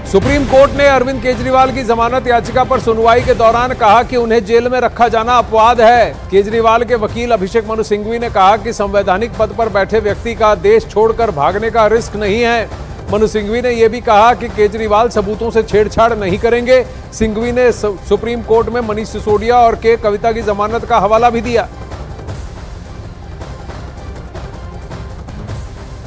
Supreme court ने अरविंद केजरीवाल की जमानत याचिका पर सुनवाई के दौरान कहा कि उन्हें जेल में रखा जाना अपवाद है। केजरीवाल के वकील अभिषेक मनु सिंघवी ने कहा कि संवैधानिक पद पर बैठे व्यक्ति का देश छोड़कर भागने का रिस्क नहीं है। मनु सिंघवी ने यह भी कहा कि केजरीवाल सबूतों से छेड़छाड़ नहीं करेंगे। सिंघवी ने सुप्रीम कोर्ट में मनीष सिसोदिया और के कविता की जमानत का हवाला भी दिया।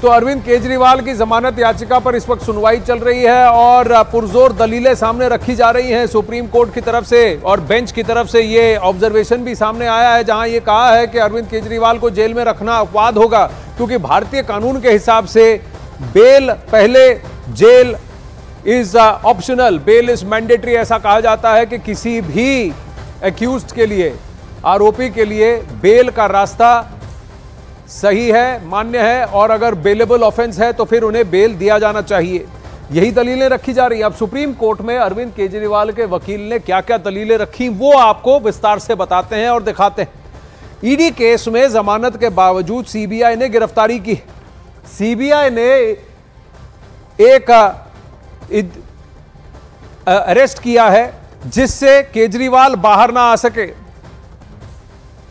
तो अरविंद केजरीवाल की जमानत याचिका पर इस वक्त सुनवाई चल रही है और पुरजोर दलीलें सामने रखी जा रही हैं सुप्रीम कोर्ट की तरफ से, और बेंच की तरफ से ये ऑब्जर्वेशन भी सामने आया है जहां ये कहा है कि अरविंद केजरीवाल को जेल में रखना अपवाद होगा, क्योंकि भारतीय कानून के हिसाब से बेल पहले, jail is optional, bail is mandatory. ऐसा कहा जाता है कि किसी भी एक्यूज्ड के लिए, आरोपी के लिए बेल का रास्ता सही है, मान्य है, और अगर बेलेबल ऑफेंस है तो फिर उन्हें बेल दिया जाना चाहिए। यही दलीलें रखी जा रही हैं। अब सुप्रीम कोर्ट में अरविंद केजरीवाल के वकील ने क्या क्या दलीलें रखी वो आपको विस्तार से बताते हैं और दिखाते हैं। ईडी केस में जमानत के बावजूद सीबीआई ने गिरफ्तारी की। सीबीआई ने एक अरेस्ट किया है जिससे केजरीवाल बाहर ना आ सके।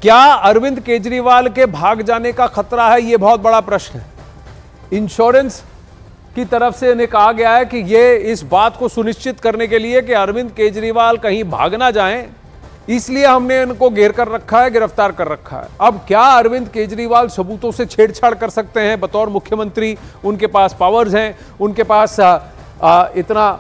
क्या अरविंद केजरीवाल के भाग जाने का खतरा है? यह बहुत बड़ा प्रश्न है। इंश्योरेंस की तरफ से इन्हें कहा गया है कि यह इस बात को सुनिश्चित करने के लिए कि अरविंद केजरीवाल कहीं भाग ना जाएं, इसलिए हमने इनको घेर कर रखा है, गिरफ्तार कर रखा है। अब क्या अरविंद केजरीवाल सबूतों से छेड़छाड़ कर सकते हैं? बतौर मुख्यमंत्री उनके पास पावर्स हैं, उनके पास इतना,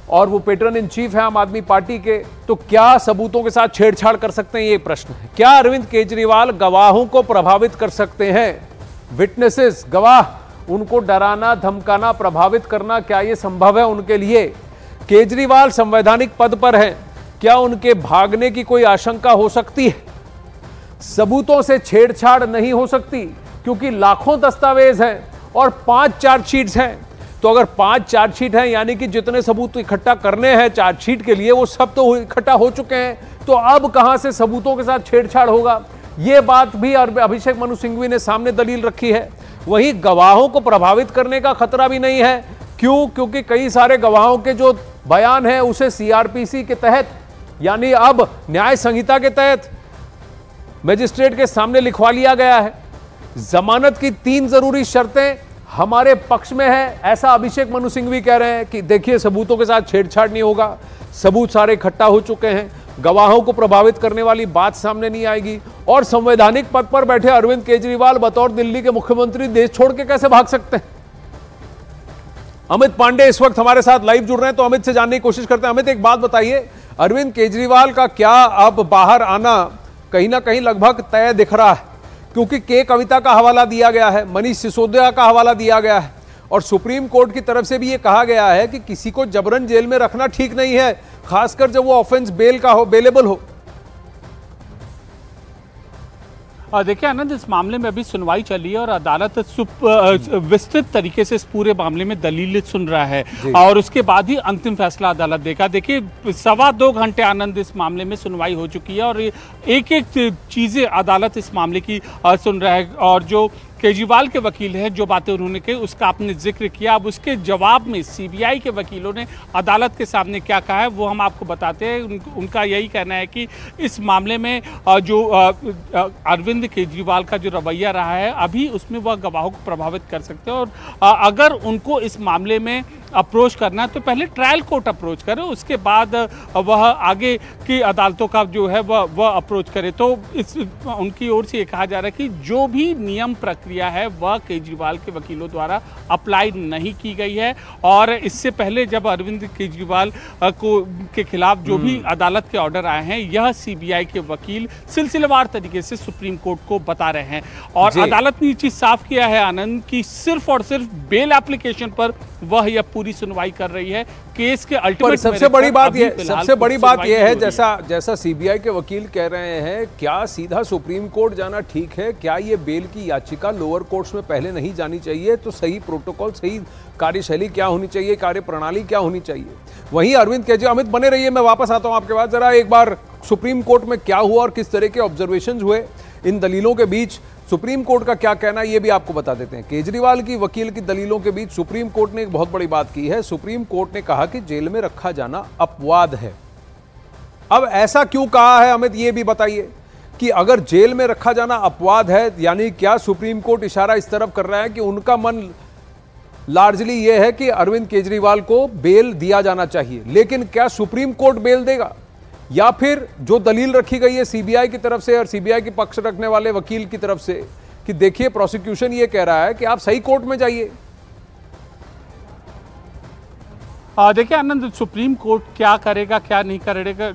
और वो पेट्रन इन चीफ है आम आदमी पार्टी के, तो क्या सबूतों के साथ छेड़छाड़ कर सकते हैं? ये प्रश्न है। क्या अरविंद केजरीवाल गवाहों को प्रभावित कर सकते हैं? विटनेसेस, गवाह, उनको डराना, धमकाना, प्रभावित करना, क्या यह संभव है उनके लिए? केजरीवाल संवैधानिक पद पर हैं, क्या उनके भागने की कोई आशंका हो सकती है? सबूतों से छेड़छाड़ नहीं हो सकती क्योंकि लाखों दस्तावेज हैं और 5 चार्जशीट्स हैं। तो अगर 5 चार्जशीट हैं यानी कि जितने सबूत इकट्ठा करने हैं चार्जशीट के लिए वो सब तो इकट्ठा हो चुके हैं, तो अब कहां से सबूतों के साथ छेड़छाड़ होगा? यह बात भी अभिषेक मनु सिंघवी ने सामने दलील रखी है। वहीं गवाहों को प्रभावित करने का खतरा भी नहीं है। क्यों? क्योंकि कई सारे गवाहों के जो बयान है उसे सीआरपीसी के तहत, यानी अब न्याय संहिता के तहत मजिस्ट्रेट के सामने लिखवा लिया गया है। जमानत की 3 जरूरी शर्तें हमारे पक्ष में है, ऐसा अभिषेक मनु सिंघवी कह रहे हैं कि देखिए सबूतों के साथ छेड़छाड़ नहीं होगा, सबूत सारे इकट्ठा हो चुके हैं, गवाहों को प्रभावित करने वाली बात सामने नहीं आएगी, और संवैधानिक पद पर बैठे अरविंद केजरीवाल बतौर दिल्ली के मुख्यमंत्री देश छोड़ के कैसे भाग सकते हैं? अमित पांडे इस वक्त हमारे साथ लाइव जुड़ रहे हैं, तो अमित से जानने की कोशिश करते हैं। अमित, एक बात बताइए, अरविंद केजरीवाल का क्या अब बाहर आना कहीं ना कहीं लगभग तय दिख रहा है, क्योंकि के कविता का हवाला दिया गया है, मनीष सिसोदिया का हवाला दिया गया है, और सुप्रीम कोर्ट की तरफ से भी यह कहा गया है कि किसी को जबरन जेल में रखना ठीक नहीं है, खासकर जब वो ऑफेंस बेल का हो, बेलेबल हो। देखिए आनंद, इस मामले में अभी सुनवाई चली है और अदालत विस्तृत तरीके से इस पूरे मामले में दलीलें सुन रहा है और उसके बाद ही अंतिम फैसला अदालत देगा। देखिए 2.25 घंटे आनंद इस मामले में सुनवाई हो चुकी है और एक एक चीज़ें अदालत इस मामले की सुन रहा है, और जो केजरीवाल के वकील हैं जो बातें उन्होंने कही उसका आपने जिक्र किया। अब उसके जवाब में सीबीआई के वकीलों ने अदालत के सामने क्या कहा है वो हम आपको बताते हैं। उनका यही कहना है कि इस मामले में जो अरविंद केजरीवाल का जो रवैया रहा है अभी उसमें वह गवाहों को प्रभावित कर सकते हैं, और अगर उनको इस मामले में अप्रोच करना है तो पहले ट्रायल कोर्ट अप्रोच करे, उसके बाद वह आगे की अदालतों का जो है वह अप्रोच करे। तो इस उनकी ओर से ये कहा जा रहा है कि जो भी नियम प्रक्रिया है वह केजरीवाल के वकीलों द्वारा अप्लाई नहीं की गई है, और इससे पहले जब अरविंद केजरीवाल के खिलाफ जो भी अदालत के ऑर्डर आए हैं यह सीबीआई के वकील सिलसिलेवार तरीके से सुप्रीम कोर्ट को बता रहे हैं, और अदालत ने ये चीज साफ किया है आनंद की सिर्फ और सिर्फ बेल एप्लीकेशन पर वह यह पूरी सुनवाई कर रही है। केस के अल्टीमेट सबसे बड़ी बात यह है जैसा सीबीआई के वकील कह रहे हैं, क्या सीधा सुप्रीम कोर्ट जाना ठीक है? क्या ये बेल की याचिका लोअर कोर्ट्स में पहले नहीं जानी चाहिए? तो सही प्रोटोकॉल, सही कार्यशैली क्या होनी चाहिए, कार्य प्रणाली क्या होनी चाहिए? वहीं अरविंद केजरीवाल, अमित बने रहिए, मैं वापस आता हूं आपके पास। जरा एक बार सुप्रीम कोर्ट में क्या हुआ और किस तरह के ऑब्जर्वेशंस हुए इन दलीलों के बीच सुप्रीम कोर्ट का क्या कहना है ये भी आपको बता देते हैं। केजरीवाल की वकील की दलीलों के बीच सुप्रीम कोर्ट ने एक बहुत बड़ी बात की है। सुप्रीम कोर्ट ने कहा कि जेल में रखा जाना अपवाद है। अब ऐसा क्यों कहा है अमित, ये भी बताइए कि अगर जेल में रखा जाना अपवाद है, यानी क्या सुप्रीम कोर्ट इशारा इस तरफ कर रहा है कि उनका मन लार्जली यह है कि अरविंद केजरीवाल को बेल दिया जाना चाहिए, लेकिन क्या सुप्रीम कोर्ट बेल देगा, या फिर जो दलील रखी गई है सीबीआई की तरफ से और सीबीआई के पक्ष रखने वाले वकील की तरफ से कि देखिए प्रोसिक्यूशन ये कह रहा है कि आप सही कोर्ट में जाइए। देखिए आनंद, सुप्रीम कोर्ट क्या करेगा क्या नहीं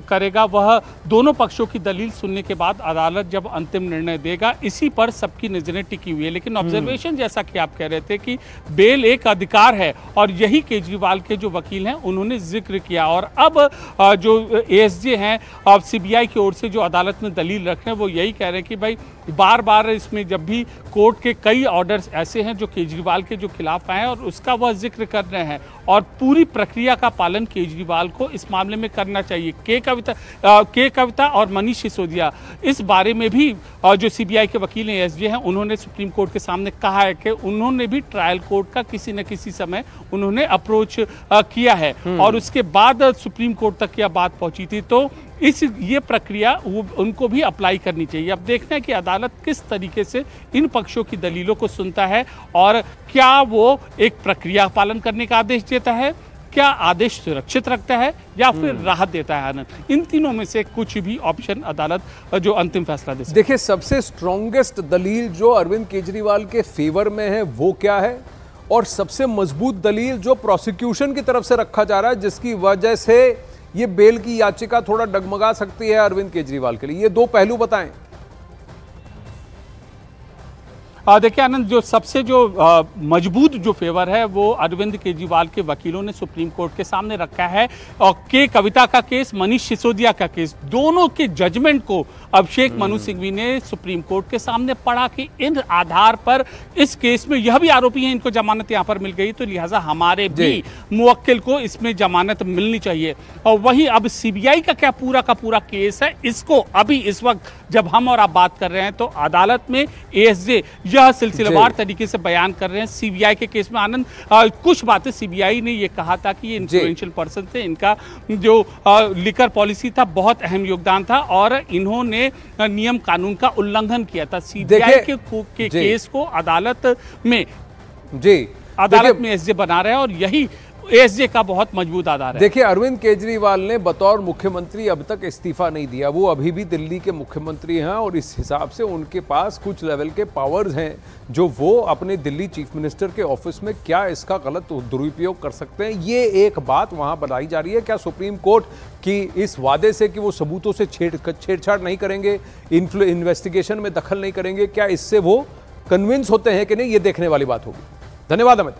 करेगा वह दोनों पक्षों की दलील सुनने के बाद अदालत जब अंतिम निर्णय देगा, इसी पर सबकी नजरें टिकी हुई है। लेकिन ऑब्जर्वेशन जैसा कि आप कह रहे थे कि बेल एक अधिकार है और यही केजरीवाल के जो वकील हैं उन्होंने जिक्र किया। और अब जो एएसजे हैं अब सीबीआई की ओर से जो अदालत में दलील रख रहे हैं वो यही कह रहे हैं कि भाई बार बार इसमें जब भी कोर्ट के कई ऑर्डर्स ऐसे हैं जो केजरीवाल के जो खिलाफ आए और उसका वह जिक्र कर रहे हैं और पूरी प्रक्रिया का पालन केजरीवाल को इस मामले में करना चाहिए। के कविता और मनीष सिसोदिया इस बारे में भी जो सीबीआई के वकील हैं एसजे हैं उन्होंने सुप्रीम कोर्ट के सामने कहा है कि उन्होंने भी ट्रायल कोर्ट का किसी न किसी समय उन्होंने अप्रोच किया है और उसके बाद सुप्रीम कोर्ट तक यह बात पहुंची थी। तो ये प्रक्रिया उनको भी अप्लाई करनी चाहिए। अब देखना है कि अदालत किस तरीके से इन पक्षों की दलीलों को सुनता है और क्या वो एक प्रक्रिया पालन करने का आदेश देता है, क्या आदेश सुरक्षित रखता है या फिर राहत देता है। आनंद, इन तीनों में से कुछ भी ऑप्शन अदालत जो अंतिम फैसला दे सकती है। देखिए सबसे स्ट्रॉन्गेस्ट दलील जो अरविंद केजरीवाल के फेवर में है वो क्या है, और सबसे मजबूत दलील जो प्रोसिक्यूशन की तरफ से रखा जा रहा है जिसकी वजह से ये बेल की याचिका थोड़ा डगमगा सकती है अरविंद केजरीवाल के लिए, ये दो पहलू बताएं। देखिए आनंद, जो सबसे जो मजबूत जो फेवर है वो अरविंद केजरीवाल के वकीलों ने सुप्रीम कोर्ट के सामने रखा है। और के कविता का केस, मनीष सिसोदिया का केस, दोनों के जजमेंट को अभिषेक मनु सिंघवी ने सुप्रीम कोर्ट के सामने पढ़ा कि इन आधार पर इस केस में यह भी आरोपी हैं, इनको जमानत यहाँ पर मिल गई तो लिहाजा हमारे भी मुवक्किल को इसमें जमानत मिलनी चाहिए। और वही अब सीबीआई का क्या पूरा का पूरा केस है, इसको अभी इस वक्त जब हम और आप बात कर रहे हैं तो अदालत में एएसजे यह सिलसिलेवार तरीके से बयान कर रहे हैं। सीबीआई के केस में आनंद कुछ बातें सीबीआई ने ये कहा था कि ये इन्फ्लुएंशियल पर्सन थे, इनका जो लिकर पॉलिसी था बहुत अहम योगदान था और इन्होंने नियम कानून का उल्लंघन किया था। सीबीआई के केस को अदालत में एसजे बना रहे हैं और यही एसजे का बहुत मजबूत आधार है। देखिए अरविंद केजरीवाल ने बतौर मुख्यमंत्री अब तक इस्तीफा नहीं दिया, वो अभी भी दिल्ली के मुख्यमंत्री हैं और इस हिसाब से उनके पास कुछ लेवल के पावर्स हैं जो वो अपने दिल्ली चीफ मिनिस्टर के ऑफिस में क्या इसका गलत दुरुपयोग कर सकते हैं, ये एक बात वहां बताई जा रही है। क्या सुप्रीम कोर्ट की इस वादे से कि वो सबूतों से छेड़छाड़ नहीं करेंगे, इन्वेस्टिगेशन में दखल नहीं करेंगे, क्या इससे वो कन्विंस होते हैं कि नहीं, ये देखने वाली बात होगी। धन्यवाद अमित।